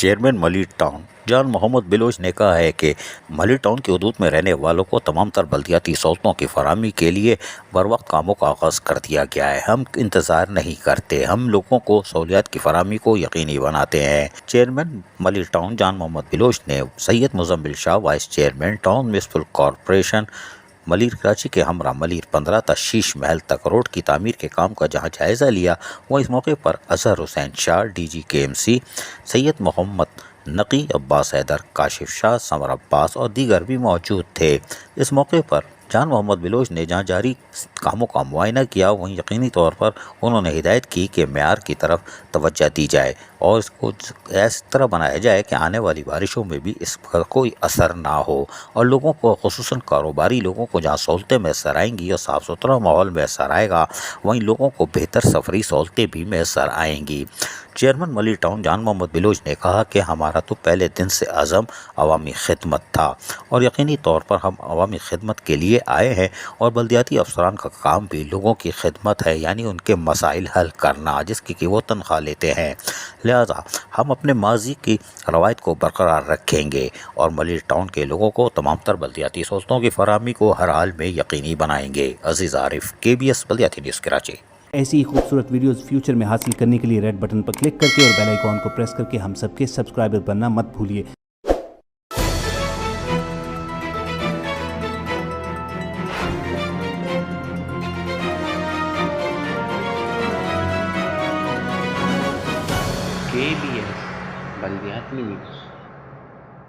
Chairman Malir town Jan Muhammad Baloch نے کہا ہے کہ ملیر ٹاؤن کی حدود میں رہنے والوں کو تمام تر بلدیاتی سہولتوں کی فراہمی کے لیے بروقت کاموں کا آغاز کر دیا گیا ہے۔ ہم انتظار نہیں کرتے، ہم لوگوں کو سہولیات کی فراہمی کو یقینی بناتے ہیں۔ چیئرمین ملیر ٹاؤن جان محمد بلوچ نے Syed Muzammil Shah, vice chairman town municipal corporation Malir Karachi کے ہمراہ ملیر 15 تشیش محل تک روڈ کی تعمیر کے کام کا جہاں جائزہ لیا، وہ اس موقع پر اظہر حسین شاہ، ڈی جی کے ایم سی، سید محمد نقی، عباس حیدر، کاشف شاہ، سمر عباس اور دیگر بھی موجود تھے۔ اس موقع پر جان محمد بلوچ نے جہاں جاری کاموں کا معائنہ کیا، وہیں یقینی طور پر انہوں نے ہدایت کی کہ معیار کی طرف توجہ دی جائے اور اس کو اس طرح بنایا جائے کہ آنے والی بارشوں میں بھی اس پر کوئی اثر نہ ہو اور لوگوں کو، خصوصاً کاروباری لوگوں کو جہاں سہولتیں میسر آئیں گی اور صاف ستھرا ماحول میسر آئے گا، وہیں لوگوں کو بہتر سفری سہولتیں بھی میسر آئیں گی۔ چیئرمین ملیر ٹاؤن جان محمد بلوچ نے کہا کہ ہمارا تو پہلے دن سے عزم عوامی خدمت تھا اور یقینی طور پر ہم عوامی خدمت کے لیے آئے ہیں اور بلدیاتی افسران کا کام بھی لوگوں کی خدمت ہے، یعنی ان کے مسائل حل کرنا، جس کی کہ وہ تنخواہ لیتے ہیں۔ لہذا ہم اپنے ماضی کی روایت کو برقرار رکھیں گے اور ملیر ٹاؤن کے لوگوں کو تمام تر بلدیاتی سہولتوں کی فراہمی کو ہر حال میں یقینی بنائیں گے۔ عزیز عارف، KBS بلدیاتی نیوز کراچی۔ ایسی ہی خوبصورت ویڈیوز فیوچر میں حاصل کرنے کے لیے ریڈ بٹن پر کلک کر کے اور بیل آئیکن کو پریس کر کے ہم سب کے سبسکرائبر بننا مت بھولیے۔ KBS بلدیاتی نیوز۔